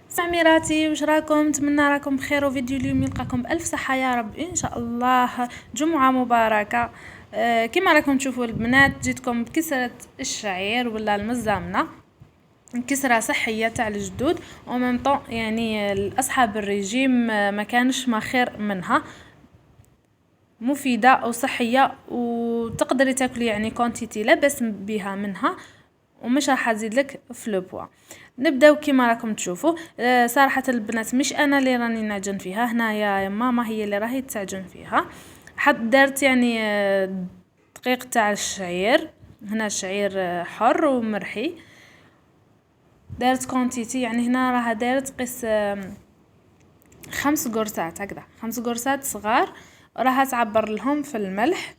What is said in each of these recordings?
سميراتي، واش راكم؟ نتمنى راكم بخير. وفيديو اليوم يلقاكم بالف صحه يا رب ان شاء الله. جمعه مباركه. كما راكم تشوفوا البنات جيتكم بكسره الشعير ولا المزامنه، كسره صحيه تاع الجدود ومن طون يعني الاصحاب الرجيم ما كانش ما خير منها، مفيده وصحيه وتقدري تاكلي يعني كونتيتي لا باس بها منها ومش راح ازيد لك في لو بوا. نبداو كيما راكم تشوفوا. صراحه البنات مش انا اللي راني نعجن فيها، هنايا ماما هي اللي راهي تعجن فيها. دارت يعني دقيق تاع الشعير، هنا الشعير حر ومرحي. دارت كونتيتي يعني هنا راها دارت قيس 5 قرصات هكذا، 5 قرصات صغار، راها تعبر لهم في الملح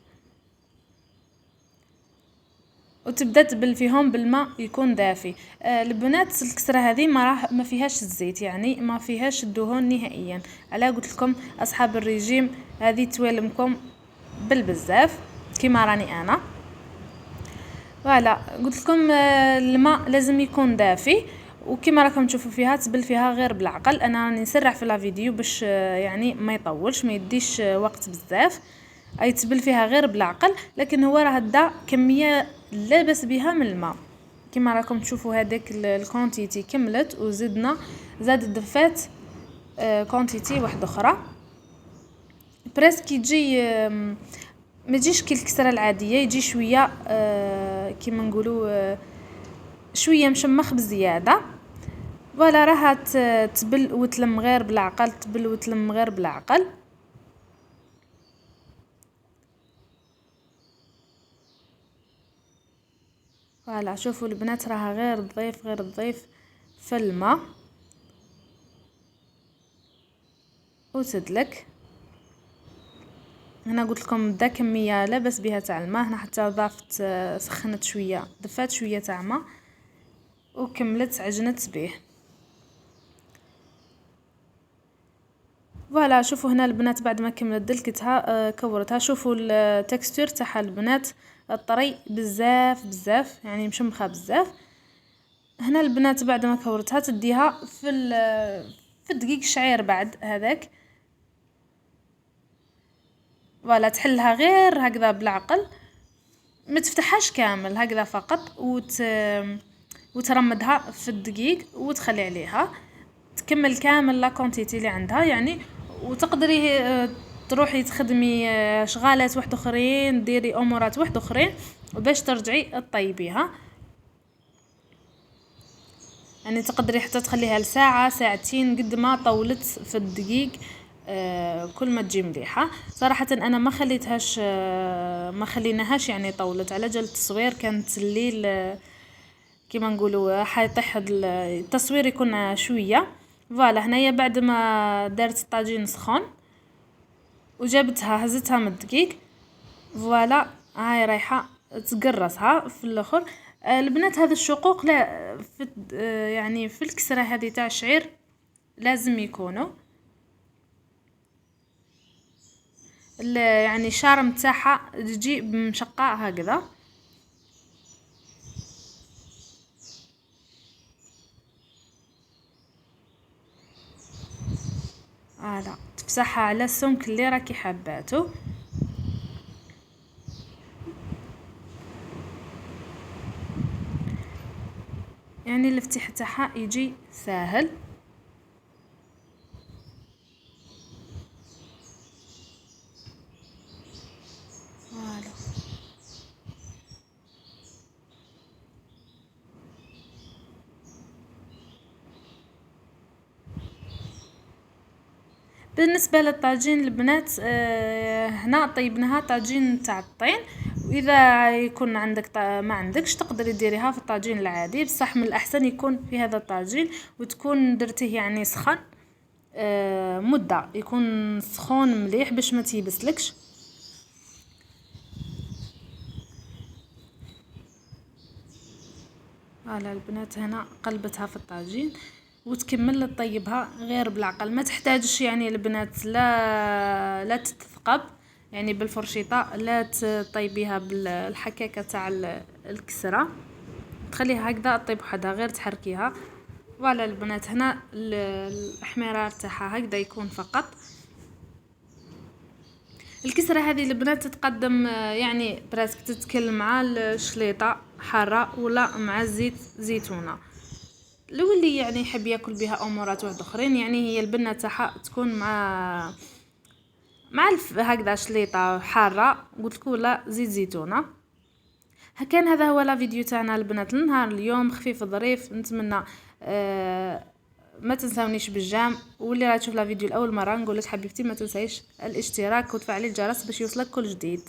وتبدا تبل فيهم بالماء يكون دافي. البنات الكسره هذه ما فيهاش الزيت، يعني ما فيهاش الدهون نهائيا. على قلت لكم اصحاب الرجيم هذه توالمكم بالبزاف كيما راني انا. فوالا قلت لكم الماء لازم يكون دافي، وكما راكم تشوفوا فيها تبل فيها غير بالعقل. انا راني نسرع في الفيديو باش يعني ما يطولش، ما يديش وقت بزاف. اي تبل فيها غير بالعقل، لكن هو راه دا كميه لا باس بها من الماء. كما راكم تشوفوا هذيك الكونتيتي كملت وزدنا زاد دفات كونتيتي واحده اخرى بريسك يجي ما يجيش كي الكسره العاديه، يجي شويه كيما نقولوا شويه مشمخ بزياده. ولا راها تبل وتلم غير بالعقل، تبل وتلم غير بالعقل. فوالا شوفوا البنات راها غير تضيف غير تضيف في الماء وتدلك. هنا قلت لكم دا كميه لا باس بها تاع الماء، هنا حتى ضافت سخنت شويه، دفات شويه تاع ماء وكملت عجنت به. فوالا شوفوا هنا البنات بعد ما كملت دلكتها كورتها. شوفوا التكستور تاعها البنات الطري بزاف بزاف، يعني مشمخه بزاف. هنا البنات بعد ما كورتها تديها في الدقيق الشعير بعد هذاك. فوالا تحلها غير هكذا بالعقل، ما تفتحهاش كامل هكذا فقط، وترمدها في الدقيق وتخلي عليها تكمل كامل لا كونتيتي اللي عندها يعني. وتقدري تروحي تخدمي شغالات واحد اخرين، ديري امورات واحد اخرين باش ترجعي تطيبيها. يعني تقدري حتى تخليها لساعه ساعتين قد ما طولت في الدقيق كل ما تجي مليحه. صراحه انا ما خليتهاش ما خليناهاش يعني طولت على جال التصوير، كانت الليل كيما نقولوا حيطيح التصوير يكون شويه. فوالا هنايا بعد ما دارت الطاجين سخون وجابتها هزتها من الدقيق، فوالا هاي رايحه تقرصها في الاخر. البنات هذا الشقوق لا في يعني في الكسره هذه تاع الشعير لازم يكونوا يعني الشارم تاعها تجي مشقه هكذا. فوالا تفسحها على السمك اللي راكي حباتو. يعني الافتتاح تاعها يجي ساهل. فوالا بالنسبه للطاجين البنات هنا طيبناها طاجين تاع الطين. واذا يكون عندك ما عندكش تقدري ديريها في الطاجين العادي، بصح من الاحسن يكون في هذا الطاجين وتكون درتيه يعني سخن مده، يكون سخون مليح باش ما تيبسلكش. فوالا البنات هنا قلبتها في الطاجين وتكمل تطيبها غير بالعقل، ما تحتاجش يعني البنات لا تتثقب يعني بالفرشيطه، لا تطيبيها بالحكاكه تاع الكسره، تخليها هكذا طيب وحدها غير تحركيها فوالا البنات هنا الاحمرار تاعها هكذا يكون فقط. الكسرة هذه البنات تتقدم يعني براسك تتكل مع الشليطة حارة ولا مع زيت زيتونة. لو اللي يعني يحب ياكل بها امورات واحد اخرين يعني هي البنه تاعها تكون مع هكذا شليطه حاره قلت لكم ولا زيت زيتونه. كان هذا هو لا فيديو تاعنا البنات لنهار اليوم خفيف ظريف. نتمنى ما تنساونيش بالجام، واللي راه تشوف لا فيديو لاول مره نقول لك حبيبتي ما تنسايش الاشتراك وتفعلي الجرس باش يوصلك كل جديد.